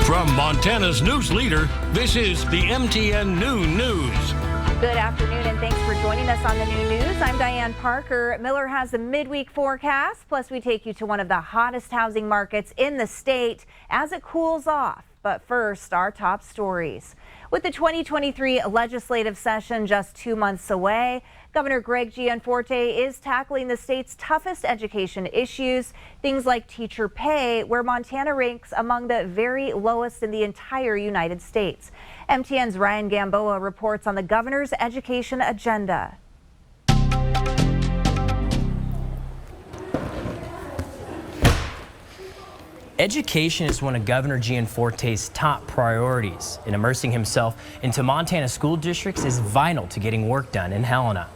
From Montana's news leader, this is the MTN Noon News. Good afternoon and thanks for joining us on the Noon News. I'm Diane Parker. Miller has the midweek forecast, plus we take you to one of the hottest housing markets in the state as it cools off. But first, our top stories. With the 2023 legislative session just 2 months away, Governor Greg Gianforte is tackling the state's toughest education issues, things like teacher pay, where Montana ranks among the very lowest in the entire United States. MTN's Ryan Gamboa reports on the governor's education agenda. Education is one of Governor Gianforte's top priorities, and immersing himself into Montana school districts is vital to getting work done in Helena.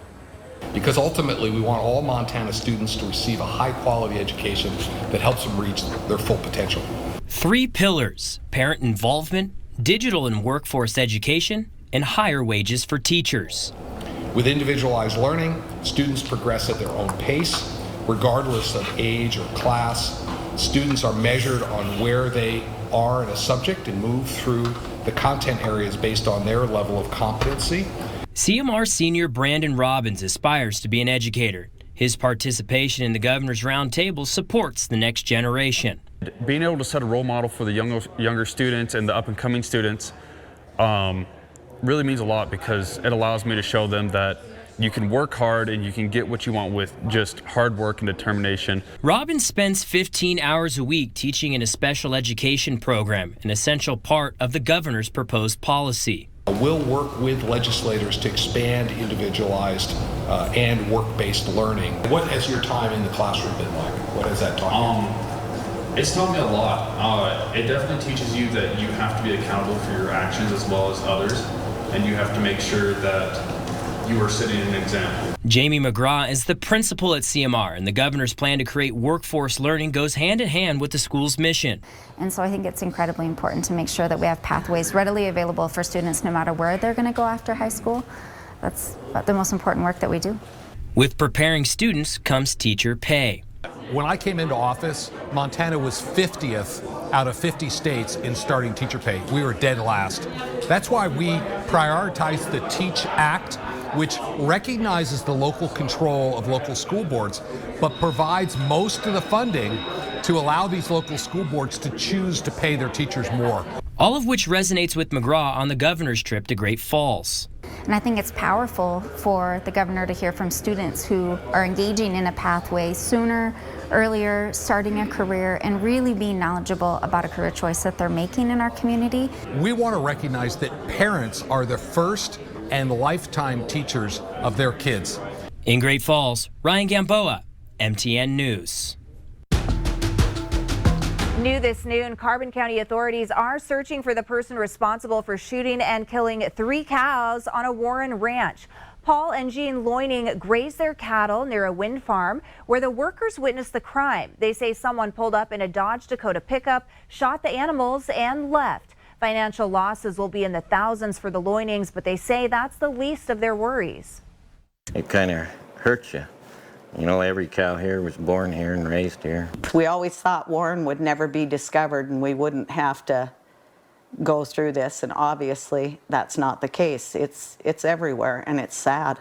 Because ultimately we want all Montana students to receive a high-quality education that helps them reach their full potential. 3 pillars: parent involvement, digital and workforce education, and higher wages for teachers. With individualized learning, students progress at their own pace, regardless of age or class. Students are measured on where they are in a subject and move through the content areas based on their level of competency. CMR senior Brandon Robbins aspires to be an educator. His participation in the governor's roundtable supports the next generation. Being able to set a role model for the younger students and the up-and-coming students really means a lot, because it allows me to show them that you can work hard and you can get what you want with just hard work and determination. Robbins spends 15 hours a week teaching in a special education program, an essential part of the governor's proposed policy. We'll work with legislators to expand individualized and work-based learning. What has your time in the classroom been like? What has that taught you? It's taught me a lot. It definitely teaches you that you have to be accountable for your actions as well as others, and you have to make sure that you are setting an example. Jamie McGraw is the principal at CMR, and the governor's plan to create workforce learning goes hand in hand with the school's mission. And so I think it's incredibly important to make sure that we have pathways readily available for students no matter where they're going to go after high school. That's the most important work that we do. With preparing students comes teacher pay. When I came into office, Montana was 50th out of 50 states in starting teacher pay. We were dead last. That's why we prioritized the TEACH Act, which recognizes the local control of local school boards, but provides most of the funding to allow these local school boards to choose to pay their teachers more. All of which resonates with McGraw on the governor's trip to Great Falls. And I think it's powerful for the governor to hear from students who are engaging in a pathway sooner, earlier, starting a career, and really being knowledgeable about a career choice that they're making in our community. We want to recognize that parents are the first and lifetime teachers of their kids. In Great Falls, Ryan Gamboa, MTN News. New this noon, Carbon County authorities are searching for the person responsible for shooting and killing 3 cows on a Warren ranch. Paul and Jean Loining grazed their cattle near a wind farm where the workers witnessed the crime. They say someone pulled up in a Dodge Dakota pickup, shot the animals, and left. Financial losses will be in the thousands for the Loinings, but they say that's the least of their worries. It kind of hurts you. You know, every cow here was born here and raised here. We always thought Warren would never be discovered and we wouldn't have to go through this, and obviously that's not the case. It's everywhere, and it's sad.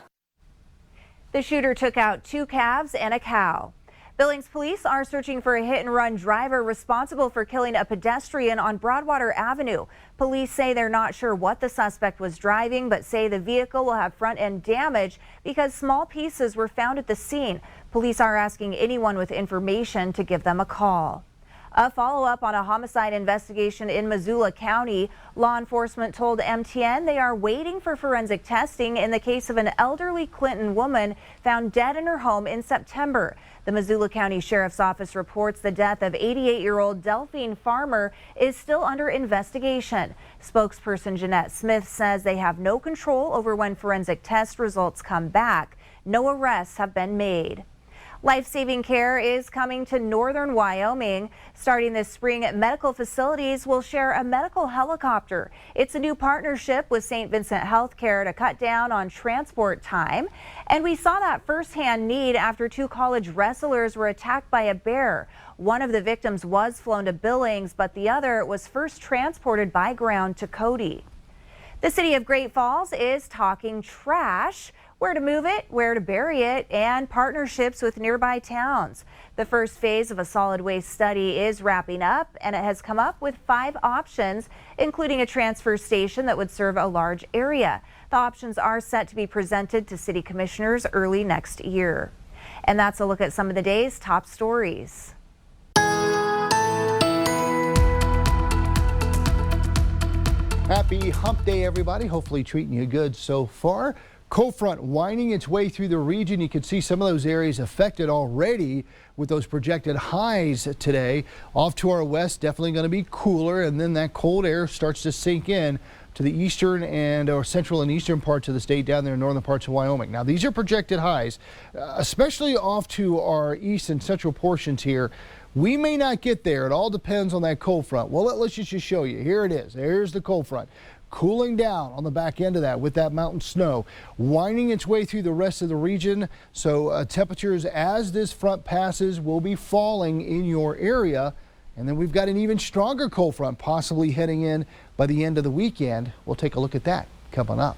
The shooter took out 2 calves and a cow. Billings police are searching for a hit-and-run driver responsible for killing a pedestrian on Broadwater Avenue. Police say they're not sure what the suspect was driving, but say the vehicle will have front-end damage because small pieces were found at the scene. Police are asking anyone with information to give them a call. A follow-up on a homicide investigation in Missoula County. Law enforcement told MTN they are waiting for forensic testing in the case of an elderly Clinton woman found dead in her home in September. The Missoula County Sheriff's Office reports the death of 88-year-old Delphine Farmer is still under investigation. Spokesperson Jeanette Smith says they have no control over when forensic test results come back. No arrests have been made. Life-saving care is coming to northern Wyoming. Starting this spring, medical facilities will share a medical helicopter. It's a new partnership with St. Vincent Healthcare to cut down on transport time. And we saw that firsthand need after 2 college wrestlers were attacked by a bear. One of the victims was flown to Billings, but the other was first transported by ground to Cody. The city of Great Falls is talking trash, where to move it, where to bury it, and partnerships with nearby towns. The first phase of a solid waste study is wrapping up, and it has come up with 5 options, including a transfer station that would serve a large area. The options are set to be presented to city commissioners early next year. And that's a look at some of the day's top stories. Happy hump day, everybody. Hopefully treating you good so far. Cold front winding its way through the region. You can see some of those areas affected already with those projected highs today. Off to our west, definitely going to be cooler, and then that cold air starts to sink in to the eastern or central and eastern parts of the state down there in northern parts of Wyoming. Now, these are projected highs, especially off to our east and central portions here. We may not get there. It all depends on that cold front. Well, let's just show you. Here it is. There's the cold front. Cooling down on the back end of that with that mountain snow, winding its way through the rest of the region. So temperatures as this front passes will be falling in your area. And then we've got an even stronger cold front possibly heading in by the end of the weekend. We'll take a look at that coming up.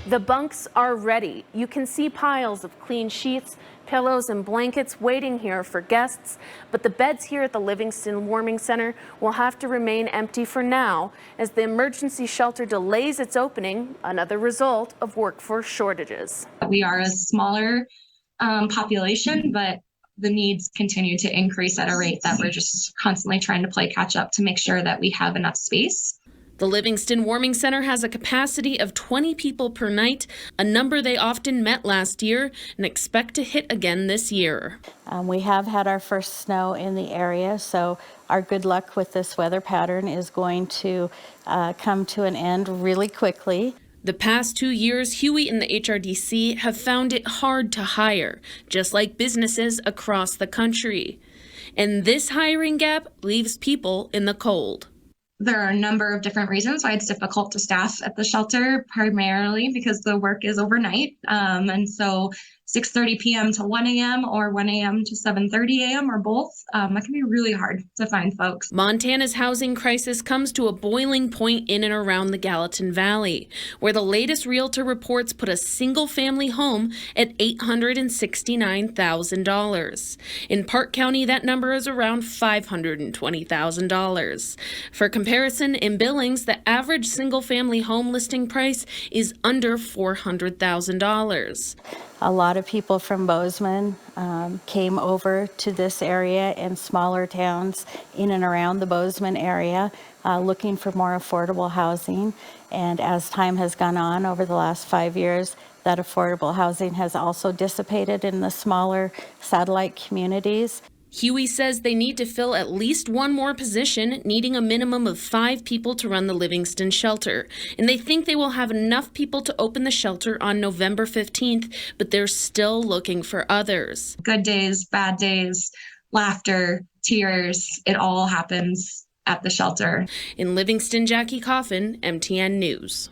The bunks are ready. You can see piles of clean sheets, pillows, and blankets waiting here for guests, but the beds here at the Livingston Warming Center will have to remain empty for now as the emergency shelter delays its opening, another result of workforce shortages. We are a smaller population, but the needs continue to increase at a rate that we're just constantly trying to play catch up to make sure that we have enough space. The Livingston Warming Center has a capacity of 20 people per night, a number they often met last year and expect to hit again this year. We have had our first snow in the area, so our good luck with this weather pattern is going to come to an end really quickly. The past 2 years, Huey and the HRDC have found it hard to hire, just like businesses across the country. And this hiring gap leaves people in the cold. There are a number of different reasons why it's difficult to staff at the shelter, primarily because the work is overnight. And so 6:30 p.m. to 1 a.m. or 1 a.m. to 7:30 a.m. or both, that can be really hard to find folks. Montana's housing crisis comes to a boiling point in and around the Gallatin Valley, where the latest Realtor reports put a single-family home at $869,000. In Park County, that number is around $520,000. For comparison, in Billings, the average single-family home listing price is under $400,000. A lot of people from Bozeman came over to this area and smaller towns in and around the Bozeman area looking for more affordable housing. And as time has gone on over the last 5 years, that affordable housing has also dissipated in the smaller satellite communities. Huey says they need to fill at least one more position, needing a minimum of 5 people to run the Livingston shelter. And they think they will have enough people to open the shelter on November 15th, but they're still looking for others. Good days, bad days, laughter, tears, it all happens at the shelter. In Livingston, Jackie Coffin, MTN News.